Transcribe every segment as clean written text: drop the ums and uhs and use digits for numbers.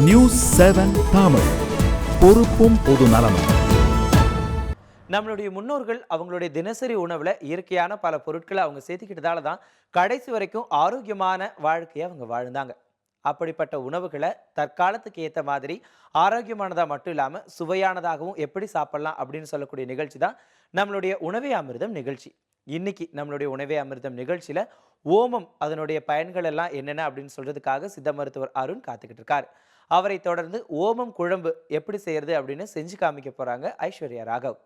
News 7 Tamil, பொறுப்பும் பொது நலமும். நம்மளுடைய முன்னோர்கள் அவங்களுடைய தினசரி உணவுல இயற்கையான பல பொருட்களை அவங்க சேர்த்துக்கிட்டதால தான் கடைசி வரைக்கும் ஆரோக்கியமான வாழ்க்கையை அவங்க வாழ்ந்தாங்க. அப்படிப்பட்ட உணவுகளை தற்காலத்துக்கு ஏற்ற மாதிரி ஆரோக்கியமானதா மட்டும் இல்லாம சுவையானதாகவும் எப்படி சாப்பிடலாம் அப்படின்னு சொல்லக்கூடிய நிகழ்ச்சி தான் நம்மளுடைய உணவே அமிர்தம் நிகழ்ச்சி. இன்னைக்கு நம்மளுடைய உணவே அமிர்தம் நிகழ்ச்சியில ஓமம் அதனுடைய பயன்கள் எல்லாம் என்னென்ன அப்படின்னு சொல்றதுக்காக சித்த மருத்துவர் அருண் காத்துக்கிட்டு இருக்காரு. அவரை தொடர்ந்து ஓமம் குழம்பு எப்படி செய்யறது அப்படின்னு செஞ்சு காமிக்க போறாங்க ஐஸ்வர்யா ராகவ்.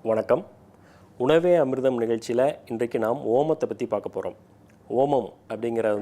வணக்கம். உணவே அமிர்தம் நிகழ்ச்சியில் இன்றைக்கு நாம் ஓமத்தை பற்றி பார்க்க போகிறோம். ஓமம் அப்படிங்கிற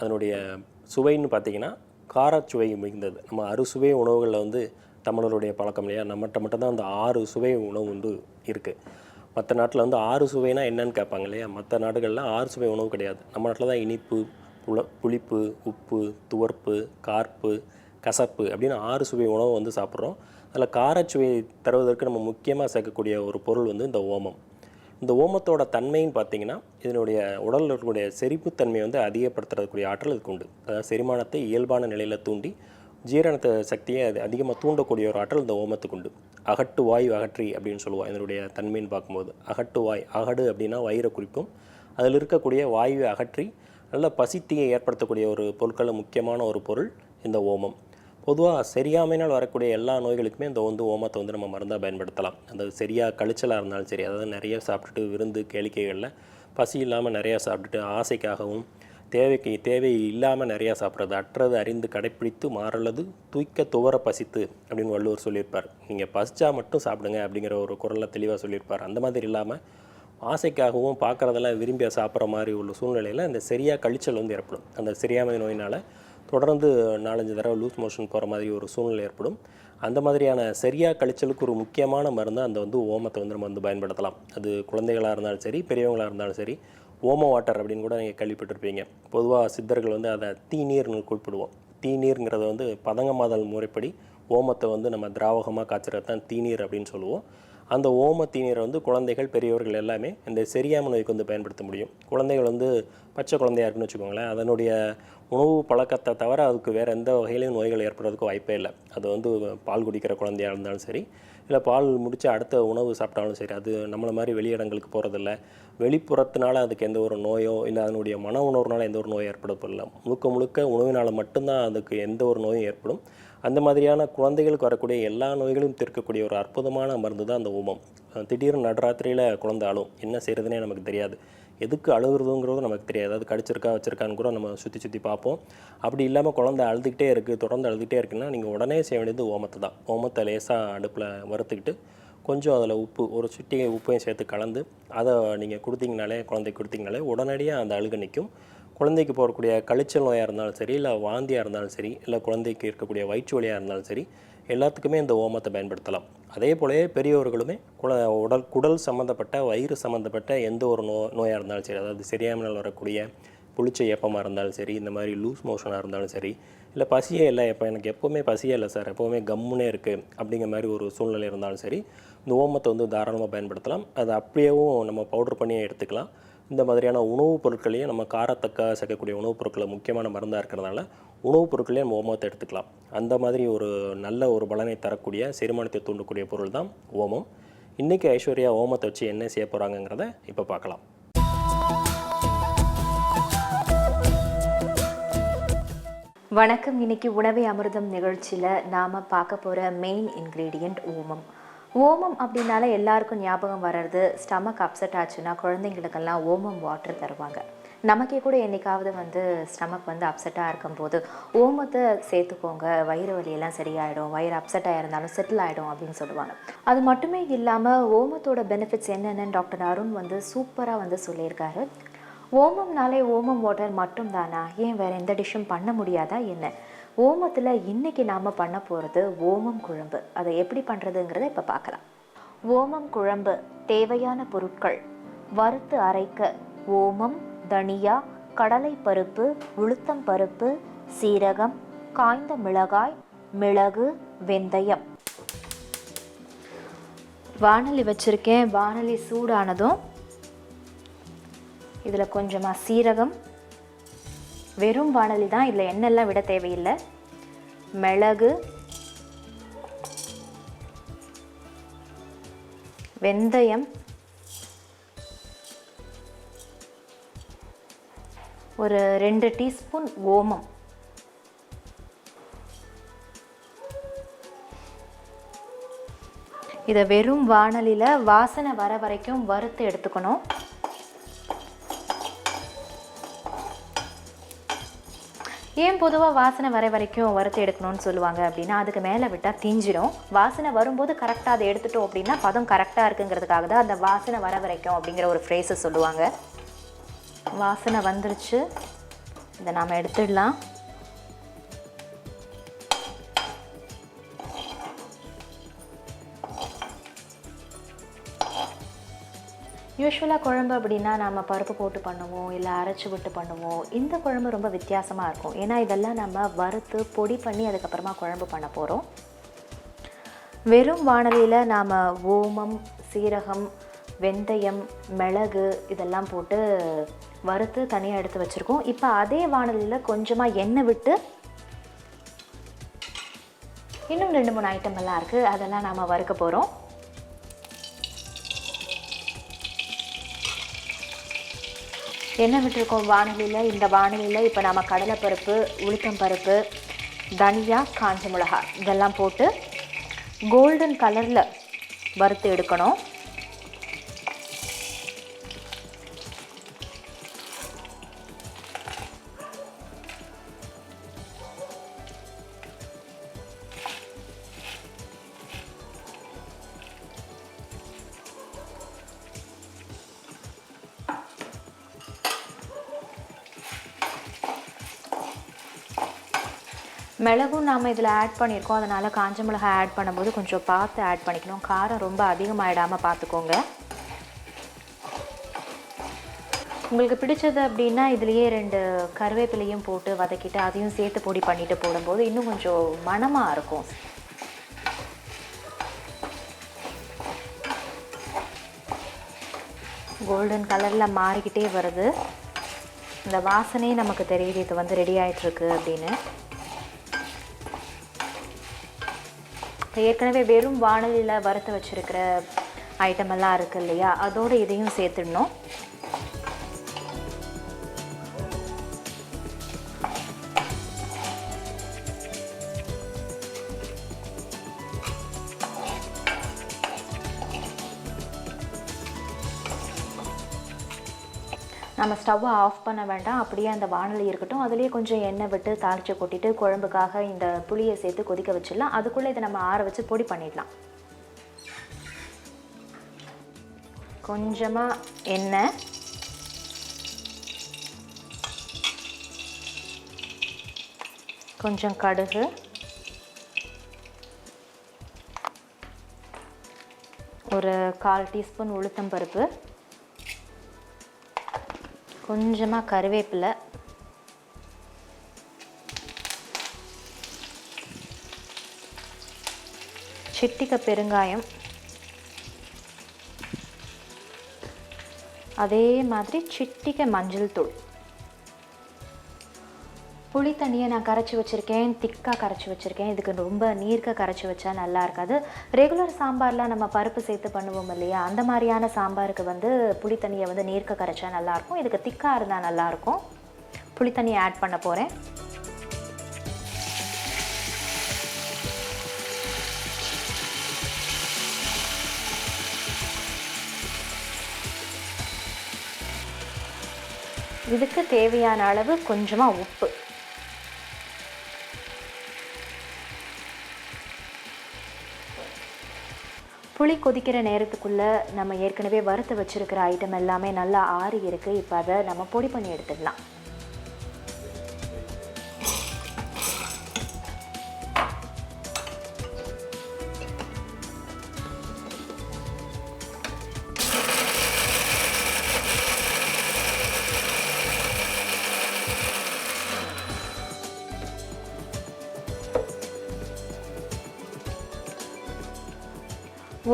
அதனுடைய சுவைன்னு பார்த்திங்கன்னா காரச்சுவை மிகுந்தது. நம்ம அறுசுவை உணவுகளில் தமிழருடைய பழக்கம் இல்லையா, நம்மகிட்ட மட்டும்தான் அந்த 6 சுவை உணவு இருக்குது. மற்ற நாட்டில் 6 சுவைனா என்னன்னு கேட்பாங்க இல்லையா. மற்ற நாடுகளில் 6 சுவை உணவு கிடையாது. நம்ம நாட்டில் தான் இனிப்பு, புளிப்பு, உப்பு, துவர்ப்பு, கார்ப்பு, கசப்பு அப்படின்னு 6 சுவை உணவு சாப்பிட்றோம். அதில் காரச்சுவை தருவதற்கு நம்ம முக்கியமாக சேர்க்கக்கூடிய ஒரு பொருள் இந்த ஓமம். இந்த ஓமத்தோட தன்மைன்னு பார்த்திங்கன்னா இதனுடைய உடலில் இருக்கக்கூடிய செரிப்புத்தன்மையை அதிகப்படுத்துறதுக்கூடிய ஆற்றல் இதுக்கு உண்டு. அதாவது செரிமானத்தை இயல்பான நிலையில் தூண்டி ஜீரணத்தை சக்தியை அதிகமாக தூண்டக்கூடிய ஒரு ஆற்றல் இந்த ஓமத்துக்கு உண்டு. அகட்டு வாய் அகற்றி அப்படின்னு சொல்லுவோம். இதனுடைய தன்மைன்னு பார்க்கும்போது அகட்டு வாய், அகடு அப்படின்னா வயிறை குறிக்கும். அதில் இருக்கக்கூடிய வாயுவை அகற்றி நல்ல பசித்தியை ஏற்படுத்தக்கூடிய ஒரு பொருட்களில் முக்கியமான ஒரு பொருள் இந்த ஓமம். பொதுவாக சரியாமையினால் வரக்கூடிய எல்லா நோய்களுக்குமே இந்த ஓமத்தை நம்ம மருந்தாக பயன்படுத்தலாம். அந்த சரியாக கழிச்சலாக இருந்தாலும் சரி, அதாவது நிறைய சாப்பிட்டுட்டு விருந்து கேளிக்கைகளில் பசி இல்லாமல் நிறையா சாப்பிட்டுட்டு ஆசைக்காகவும் தேவை இல்லாமல் நிறையா சாப்பிட்றது, அற்றது அறிந்து கடைப்பிடித்து மாறல்லது தூய்க்க துவர பசித்து அப்படின்னு வள்ளுவர் சொல்லியிருப்பார். நீங்கள் பசிச்சா மட்டும் சாப்பிடுங்க அப்படிங்கிற ஒரு குரலில் தெளிவாக சொல்லியிருப்பார். அந்த மாதிரி இல்லாமல் ஆசைக்காகவும் பார்க்குறதெல்லாம் விரும்பிய சாப்பிட்ற மாதிரி உள்ள சூழ்நிலையில் இந்த சரியாக கழிச்சல் ஏற்படும். அந்த சரியாமை நோயினால் தொடர்ந்து 4-5 தடவை லூஸ் மோஷன் போகிற மாதிரி ஒரு சூழ்நிலை ஏற்படும். அந்த மாதிரியான சரியாக கழிச்சலுக்கு ஒரு முக்கியமான மருந்து அந்த ஓமத்தை நம்ம பயன்படுத்தலாம். அது குழந்தைகளாக இருந்தாலும் சரி, பெரியவங்களாக இருந்தாலும் சரி. ஓம வாட்டர் அப்படின்னு கூட நீங்கள் கேள்விப்பட்டிருப்பீங்க. பொதுவாக சித்தர்கள் அதை தீநீர்னு குறிப்பிடுவோம். தீநீருங்கிறத பதங்கமாதல் முறைப்படி ஓமத்தை நம்ம திராவகமாக காய்ச்சறது தான் தீநீர் அப்படின்னு சொல்லுவோம். அந்த ஓம தீநீரை குழந்தைகள் பெரியவர்கள் எல்லாமே இந்த செரியாமை நோய்க்கு பயன்படுத்த முடியும். குழந்தைகள் பச்சை குழந்தையாக இருக்குன்னு வச்சுக்கோங்களேன், அதனுடைய உணவு பழக்கத்தை தவிர அதுக்கு வேறு எந்த வகையிலையும் நோய்கள் ஏற்படுறதுக்கு வாய்ப்பே இல்லை. அது பால் குடிக்கிற குழந்தையாக இருந்தாலும் சரி, இல்லை பால் முடித்து அடுத்த உணவு சாப்பிட்டாலும் சரி, அது நம்மளை மாதிரி வெளியிடங்களுக்கு போகிறதில்ல. வெளிப்புறத்தினால அதுக்கு எந்த ஒரு நோயோ இல்லை அதனுடைய மன உணர்வுனால எந்த ஒரு நோய் ஏற்படப்படல. முழுக்க உணவினால் மட்டும்தான் அதுக்கு எந்த ஒரு நோயும் ஏற்படும். அந்த மாதிரியான குழந்தைகளுக்கு வரக்கூடிய எல்லா நோய்களையும் தீர்க்கக்கூடிய ஒரு அற்புதமான மருந்து தான் அந்த ஓமம். திடீர்னு நடுராத்திரியில் குழந்தை அழும், என்ன செய்கிறதுனே நமக்கு தெரியாது. எதுக்கு அழுகுறதுங்கிறது நமக்கு தெரியாது. அது கடிச்சிருக்கா வச்சுருக்கான்னு கூட நம்ம சுற்றி பார்ப்போம். அப்படி இல்லாமல் குழந்தை அழுதுகிட்டே இருக்குது, தொடர்ந்து அழுதுகிட்டே இருக்குன்னா நீங்கள் உடனே செய்ய வேண்டியது ஓமத்தை தான். ஓமத்தை லேசாக அடுப்பில் வறுத்துக்கிட்டு கொஞ்சம் அதில் உப்பு, ஒரு சிட்டிகை உப்பையும் சேர்த்து கலந்து அதை நீங்கள் குழந்தைக்கு கொடுத்தீங்கனாலே உடனடியாக அந்த அழுக நிற்கும். குழந்தைக்கு போகக்கூடிய கழிச்சல் நோயாக இருந்தாலும் சரி, இல்லை வாந்தியாக இருந்தாலும் சரி, இல்லை குழந்தைக்கு இருக்கக்கூடிய வயிற்று வலியாக இருந்தாலும் சரி, எல்லாத்துக்குமே இந்த ஓமத்தை பயன்படுத்தலாம். அதே போலவே பெரியவர்களுமே குடல் சம்மந்தப்பட்ட, வயிறு சம்மந்தப்பட்ட எந்த ஒரு நோயாக இருந்தாலும் சரி, அதாவது சரியாமல் வரக்கூடிய புளிச்ச ஏப்பமாக இருந்தாலும் சரி, இந்த மாதிரி லூஸ் மோஷனாக இருந்தாலும் சரி, இல்லை பசியே இல்லை, எனக்கு எப்போவுமே பசியே இல்லை சார், எப்போவுமே கம்முன்னே இருக்குது அப்படிங்கிற மாதிரி ஒரு சூழ்நிலை இருந்தாலும் சரி, இந்த ஓமத்தை தாராளமாக பயன்படுத்தலாம். அதை அப்படியேவும் நம்ம பவுடர் பண்ணியே எடுத்துக்கலாம். இந்த மாதிரியான உணவுப் பொருட்களையும் நம்ம காரத்தக்க சேர்க்கக்கூடிய உணவுப் பொருட்களை முக்கியமான மருந்தாக இருக்கிறதுனால உணவுப் பொருட்களையும் நம்ம ஓமத்தை எடுத்துக்கலாம். அந்த மாதிரி ஒரு நல்ல ஒரு பலனை தரக்கூடிய செரிமானத்தை தூண்டக்கூடிய பொருள் தான் ஓமம். இன்றைக்கி ஐஸ்வர்யா ஓமத்தை வச்சு என்ன செய்ய போகிறாங்கங்கிறத இப்போ பார்க்கலாம். வணக்கம். இன்னைக்கு உணவே அமிர்தம் நிகழ்ச்சியில் நாம் பார்க்க போகிற மெயின் இன்க்ரீடியண்ட் ஓமம். ஓமம் அப்படின்னால எல்லாருக்கும் ஞாபகம் வர்றது, ஸ்டமக் அப்செட் ஆச்சுன்னா குழந்தைங்களுக்கெல்லாம் ஓமம் வாட்டர் தருவாங்க. நமக்கே கூட என்றைக்காவது ஸ்டமக் அப்செட்டாக இருக்கும்போது ஓமத்தை சேர்த்துக்கோங்க, வயிறு வலியெல்லாம் சரியாயிடும், வயிறு அப்செட்டாக இருந்தாலும் செட்டில் ஆகிடும் அப்படின்னு சொல்லுவாங்க. அது மட்டுமே இல்லாமல் ஓமத்தோட பெனிஃபிட்ஸ் என்னென்னு டாக்டர் அருண் சூப்பராக சொல்லியிருக்காரு. ஓமம்னாலே ஓமம் வாட்டர் மட்டும் தானா, ஏன் வேறு எந்த டிஷ்ஷும் பண்ண முடியாதா என்ன? ஓமத்தில் இன்றைக்கி நாம் பண்ண போகிறது ஓமம் குழம்பு. அதை எப்படி பண்ணுறதுங்கிறத இப்போ பார்க்கலாம். ஓமம் குழம்பு தேவையான பொருட்கள்: வறுத்து அரைக்க ஓமம், தனியா, கடலை பருப்பு, உளுத்தம் பருப்பு, சீரகம், காய்ந்த மிளகாய், மிளகு, வெந்தயம். வாணலி வச்சுருக்கேன். வாணலி சூடானதும் இதில் கொஞ்சமாக சீரகம், வெறும் வாணலி தான், இதில் எண்ணெய்லாம் விட தேவையில்லை. மிளகு, வெந்தயம், ஒரு 2 டீஸ்பூன் ஓமம், இதை வெறும் வாணலியில் வாசனை வர வரைக்கும் வறுத்து எடுத்துக்கணும். ஏன் பொதுவாக வாசனை வர வரைக்கும் வறுத்து எடுக்கணும்னு சொல்லுவாங்க அப்படின்னா, அதுக்கு மேலே விட்டால் தீஞ்சிடும். வாசனை வரும்போது கரெக்டாக அதை எடுத்துட்டோம் அப்படின்னா பதம் கரெக்டாக இருக்குங்கிறதுக்காக தான் அந்த வாசனை வர வரைக்கும் அப்படிங்கிற ஒரு ஃப்ரேஸை சொல்லுவாங்க. வாசனை வந்துருச்சு, இதை நாம் எடுத்துடலாம். யூஸ்வலாக குழம்பு அப்படின்னா நம்ம பருப்பு போட்டு பண்ணுவோம், இல்லை அரைச்சி விட்டு பண்ணுவோம். இந்த குழம்பு ரொம்ப வித்தியாசமாக இருக்கும். ஏன்னா இதெல்லாம் நம்ம வறுத்து பொடி பண்ணி அதுக்கப்புறமா குழம்பு பண்ண போகிறோம். வெறும் வாணலியில் நாம் ஓமம், சீரகம், வெந்தயம், மிளகு இதெல்லாம் போட்டு வறுத்து தனியாக எடுத்து வச்சுருக்கோம். இப்போ அதே வாணலியில் கொஞ்சமாக எண்ணெய் விட்டு இன்னும் 2-3 ஐட்டம் எல்லாம் இருக்குது, அதெல்லாம் நாம் வறுக்க போகிறோம். எண்ணெய் விட்டுருக்கோம் வாணலியில். இந்த வாணலியில் இப்போ நம்ம கடலைப்பருப்பு, உளுத்தம்பருப்பு, தனியா, காஞ்ச மிளகாய் இதெல்லாம் போட்டு கோல்டன் கலரில் வறுத்து எடுக்கணும். மிளகும் நாம் இதில் ஆட் பண்ணியிருக்கோம், அதனால் காஞ்ச மிளகாய் ஆட் பண்ணும்போது கொஞ்சம் பார்த்து ஆட் பண்ணிக்கணும். காரம் ரொம்ப அதிகமாகிடாமல் பார்த்துக்கோங்க. உங்களுக்கு பிடிச்சது அப்படின்னா இதுலேயே 2 கருவேப்பிலையும் போட்டு வதக்கிட்டு அதையும் சேர்த்து பொடி பண்ணிவிட்டு போடும்போது இன்னும் கொஞ்சம் மணமாக இருக்கும். கோல்டன் கலரில் மாறிக்கிட்டே வருது. இந்த வாசனையே நமக்கு தெரியுது இது வந்து ரெடி ஆகிட்டுருக்கு அப்படின்னு. ஏற்கனவே வெறும் வாணலியில் வறுத்து வச்சுருக்கிற ஐட்டம் எல்லாம் இருக்குது இல்லையா, அதோடு இதையும் சேர்த்துடணும். நம்ம ஸ்டவ்வை ஆஃப் பண்ண வேண்டாம், அப்படியே அந்த வாணலி இருக்கட்டும். அதுலேயே கொஞ்சம் எண்ணெய் விட்டு தாளித்து கொட்டிட்டு குழம்புக்காக இந்த புளியை சேர்த்து கொதிக்க வச்சிடலாம். அதுக்குள்ளே இதை நம்ம ஆற வச்சு பொடி பண்ணிடலாம். கொஞ்சமாக எண்ணெய், கொஞ்சம் கடுகு, ஒரு 1/4 டீஸ்பூன் உளுத்தம்பருப்பு, கொஞ்சமாக கருவேப்பிலை, சிட்டிகை பெருங்காயம், அதே மாதிரி சிட்டிகை மஞ்சள் தூள். புளி தண்ணியை நான் கரைச்சி வச்சுருக்கேன், திக்காக கரைச்சி வச்சுருக்கேன். இதுக்கு ரொம்ப நீர்க்க கரைச்சி வச்சா நல்லா இருக்காது. ரெகுலர் சாம்பாரில் நம்ம பருப்பு சேர்த்து பண்ணுவோம் இல்லையா, அந்த மாதிரியான சாம்பாருக்கு வந்து புளி தண்ணியை வந்து நீர்க்க கரைச்சா நல்லாயிருக்கும். இதுக்கு திக்காக இருந்தால் நல்லாயிருக்கும். புளி தண்ணியை ஆட் பண்ண போகிறேன். இதுக்கு தேவையான அளவு கொஞ்சமாக உப்பு. புளி கொதிக்கிற நேரத்துக்குள்ளே நம்ம ஏற்கனவே வறுத்து வச்சுருக்கிற ஐட்டம் எல்லாமே நல்லா ஆறி இருக்குது. இப்போ அதை நம்ம பொடி பண்ணி எடுத்துடலாம்.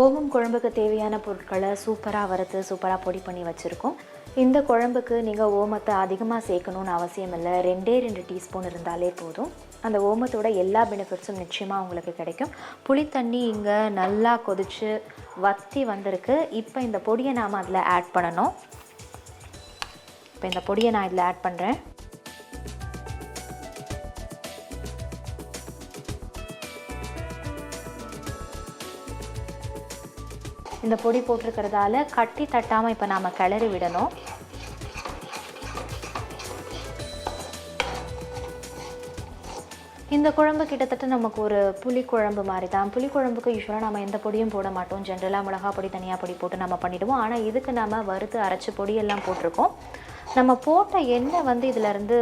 ஓமம் குழம்புக்கு தேவையான பொருட்களை சூப்பராக வறுத்து சூப்பராக பொடி பண்ணி வச்சுருக்கோம். இந்த குழம்புக்கு நீங்கள் ஓமத்தை அதிகமாக சேர்க்கணுன்னு அவசியம் இல்லை. 2 டீஸ்பூன் இருந்தாலே போதும். அந்த ஓமத்தோட எல்லா பெனிஃபிட்ஸும் நிச்சயமாக உங்களுக்கு கிடைக்கும். புளித்தண்ணி இங்கே நல்லா கொதித்து வற்றி வந்திருக்கு. இப்போ இந்த பொடியை நாம் அதில் ஆட் பண்ணணும். இப்போ இந்த பொடியை நான் இதில் ஆட் பண்ணுறேன். இந்த பொடி போட்டிருக்கிறதால கட்டி தட்டாமல் இப்போ நாம் கிளறி விடணும். இந்த குழம்பு கிட்டத்தட்ட நமக்கு ஒரு புளிக்குழம்பு மாதிரி தான். புளிக்குழம்புக்கு யூஸ்வலாக நம்ம எந்த பொடியும் போட மாட்டோம். ஜென்ரலாக மிளகா பொடி தனியாக பொடி போட்டு நம்ம பண்ணிவிடுவோம். ஆனால் இதுக்கு நம்ம வறுத்து அரைச்சி பொடியெல்லாம் போட்டிருக்கோம். நம்ம போட்ட எண்ணெய் இதிலேருந்து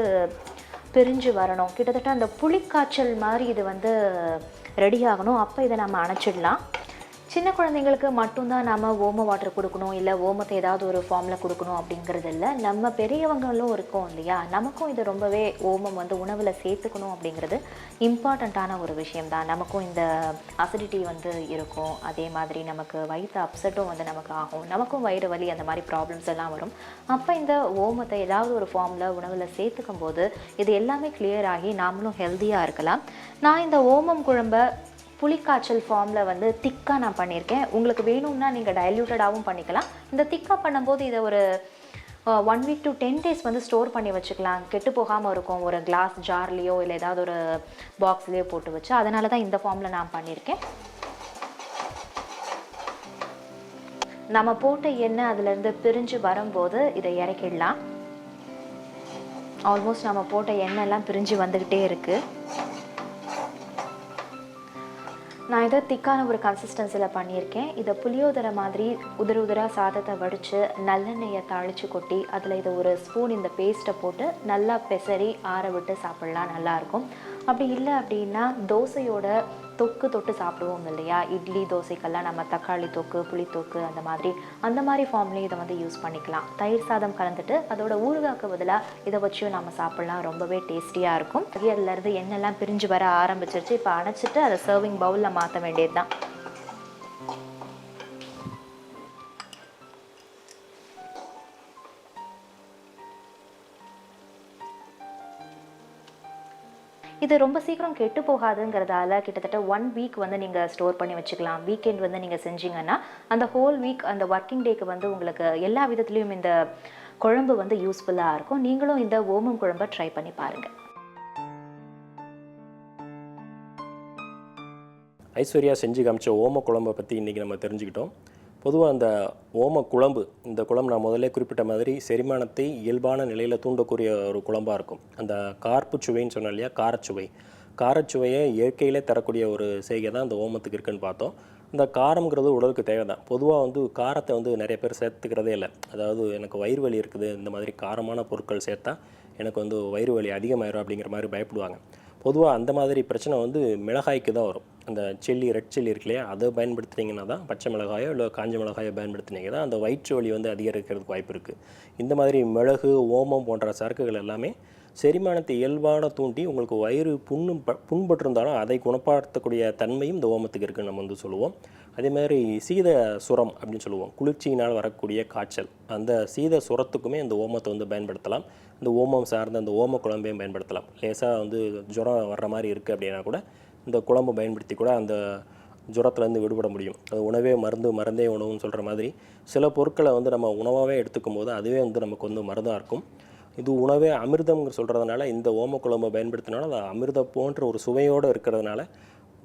பிரிஞ்சு வரணும். கிட்டத்தட்ட அந்த புளிக்காய்ச்சல் மாதிரி இது ரெடி ஆகணும். அப்போ இதை நம்ம அணைச்சிடலாம். சின்ன குழந்தைங்களுக்கு மட்டும்தான் நம்ம ஓம வாட்டர் கொடுக்கணும், இல்லை ஓமத்தை ஏதாவது ஒரு ஃபார்மில் கொடுக்கணும் அப்படிங்கிறது இல்லை. நம்ம பெரியவங்களும் இருக்கோம் இல்லையா, நமக்கும் இது ரொம்பவே ஓமம் உணவில் சேர்த்துக்கணும் அப்படிங்கிறது இம்பார்ட்டண்ட்டான ஒரு விஷயம்தான். நமக்கும் இந்த அசிடிட்டி இருக்கும். அதே மாதிரி நமக்கு வயிற்று அப்செட்டும் நமக்கு ஆகும். நமக்கும் வயிறு வலி அந்த மாதிரி ப்ராப்ளம்ஸ் எல்லாம் வரும். அப்போ இந்த ஓமத்தை ஏதாவது ஒரு ஃபார்மில் உணவில் சேர்த்துக்கும் போது இது எல்லாமே கிளியர் ஆகி நாமளும் ஹெல்த்தியாக இருக்கலாம். நான் இந்த ஓமம் குழம்பை புளிக்காய்ச்சல் ஃபார்மில் திக்காக நான் பண்ணியிருக்கேன். உங்களுக்கு வேணும்னா நீங்கள் டைல்யூட்டடாகவும் பண்ணிக்கலாம். இந்த திக்காக பண்ணும்போது இதை ஒரு 1 week to 10 days ஸ்டோர் பண்ணி வச்சுக்கலாம். கெட்டு போகாமல் இருக்கும். ஒரு கிளாஸ் ஜார்லேயோ இல்லை ஏதாவது ஒரு பாக்ஸ்லேயோ போட்டு வச்சு. அதனால தான் இந்த ஃபார்மில் நான் பண்ணியிருக்கேன். நம்ம போட்ட எண்ணெய் அதுலேருந்து பிரிஞ்சு வரும்போது இதை இறக்கிடலாம். ஆல்மோஸ்ட் நம்ம போட்ட எண்ணெய்லாம் பிரிஞ்சு வந்துக்கிட்டே இருக்குது. நான் இதை திக்கான ஒரு கன்சிஸ்டன்சியில் பண்ணியிருக்கேன். இதை புளியோதரை மாதிரி உதிராக சாதத்தை வடித்து நல்லெண்ணெயை தாளித்து கொட்டி அதில் இதை ஒரு ஸ்பூன் இந்த பேஸ்ட்டை போட்டு நல்லா பெசரி ஆற விட்டு சாப்பிட்லாம், நல்லாயிருக்கும். அப்படி இல்லை அப்படின்னா தோசையோட தொக்கு தொட்டு சாப்பிடுவோம் இல்லையா, இட்லி தோசைக்கெல்லாம் நம்ம தக்காளி தொக்கு, புளித்தொக்கு அந்த மாதிரி ஃபார்ம்லேயும் இதை யூஸ் பண்ணிக்கலாம். தயிர் சாதம் கலந்துட்டு அதோட ஊறுகாய்க்கு பதிலாக இதை வச்சும் நம்ம சாப்பிட்லாம். ரொம்பவே டேஸ்டியாக இருக்கும். அதுலேருந்து எண்ணெய்லாம் பிரிஞ்சு வர ஆரம்பிச்சிருச்சு. இப்போ அணைச்சிட்டு அதை சர்விங் பவுலில் மாற்ற வேண்டியது தான். இது ரொம்ப சீக்கிரம் கெட்டு போகாதுங்கிறதால கிட்டத்தட்ட 1 week நீங்கள் ஸ்டோர் பண்ணி வச்சுக்கலாம். வீக்கெண்ட் நீங்கள் செஞ்சீங்கன்னா அந்த ஹோல் வீக் அந்த ஒர்க்கிங் டேக்கு உங்களுக்கு எல்லா விதத்துலேயும் இந்த குழம்பு யூஸ்ஃபுல்லாக இருக்கும். நீங்களும் இந்த ஓமம் குழம்பை ட்ரை பண்ணி பாருங்கள். ஐஸ்வர்யா செஞ்சு காமிச்ச ஓம குழம்பை பற்றி இன்றைக்கி நம்ம தெரிஞ்சுக்கிட்டோம். பொதுவாக அந்த ஓம குழம்பு, இந்த குழம்பு நான் முதல்ல குறிப்பிட்ட மாதிரி செரிமானத்தை இயல்பான நிலையில் தூண்டக்கூடிய ஒரு குழம்பாக இருக்கும். அந்த கார்ப்பு சுவைன்னு சொன்னோம் இல்லையா, காரச்சுவையை இயற்கையிலே தரக்கூடிய ஒரு செய்கை தான் அந்த ஓமத்துக்கு இருக்குன்னு பார்த்தோம். இந்த காரம்ங்கிறது உடலுக்கு தேவை தான். பொதுவாக காரத்தை நிறைய பேர் சேர்த்துக்கிறதே இல்லை. அதாவது எனக்கு வயிறு வலி இருக்குது, இந்த மாதிரி காரமான பொருட்கள் சேர்த்தா எனக்கு வயிறு வலி அதிகமாயிரும் அப்படிங்கிற மாதிரி பயப்படுவாங்க. பொதுவாக அந்த மாதிரி பிரச்சனை மிளகாய்க்கு தான் வரும். அந்த ரெட் சில்லி இருக்கு இல்லையா, அதை பயன்படுத்துனீங்கன்னா தான், பச்சை மிளகாயோ இல்லை காஞ்ச மிளகாயோ பயன்படுத்தினீங்க தான் அந்த வயிற்று வலி அதிகரிக்கிறதுக்கு வாய்ப்பு இருக்குது. இந்த மாதிரி மிளகு, ஓமம் போன்ற சரக்குகள் எல்லாமே செரிமானத்தை இயல்பான தூண்டி உங்களுக்கு வயிறு புண்பட்டிருந்தாலும் அதை குணப்படுத்தக்கூடிய தன்மையும் இந்த ஓமத்துக்கு இருக்குன்னு நம்ம சொல்லுவோம். அதே மாதிரி சீத சுரம் அப்படின்னு சொல்லுவோம், குளிர்ச்சியினால் வரக்கூடிய காய்ச்சல். அந்த சீத சுரத்துக்குமே இந்த ஓமத்தை பயன்படுத்தலாம். இந்த ஓமம் சார்ந்த அந்த ஓம குழம்பையும் பயன்படுத்தலாம். லேசாக ஜுரம் வர்ற மாதிரி இருக்குது அப்படின்னா கூட இந்த குழம்பு பயன்படுத்தி கூட அந்த ஜுரத்துலேருந்து விடுபட முடியும். அது உணவே மருந்து, மருந்தே உணவுன்னு சொல்கிற மாதிரி சில பொருட்களை நம்ம உணவாகவே எடுத்துக்கும் போது அதுவே நமக்கு மருந்தாக இருக்கும். இது உணவே அமிர்தம்னு சொல்கிறதுனால இந்த ஓம குழம்பை பயன்படுத்தினாலும் அது அமிர்தம் போன்ற ஒரு சுவையோடு இருக்கிறதுனால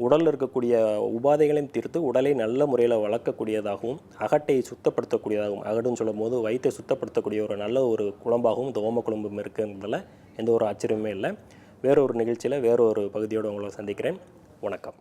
உடலில் இருக்கக்கூடிய உபாதைகளையும் தீர்த்து உடலை நல்ல முறையில் வளர்க்கக்கூடியதாகவும் அகட்டை சுத்தப்படுத்தக்கூடியதாகவும், அகடுன்னு சொல்லும் போது வயிற்றை சுத்தப்படுத்தக்கூடிய ஒரு நல்ல ஒரு குழம்பாகவும் இந்த ஓம குழம்பு இருக்குங்கிறதுல எந்த ஒரு ஆச்சரியமே இல்லை. வேறொரு நிகழ்ச்சியில் வேறொரு பகுதியோடு உங்களை சந்திக்கிறேன். வணக்கம்.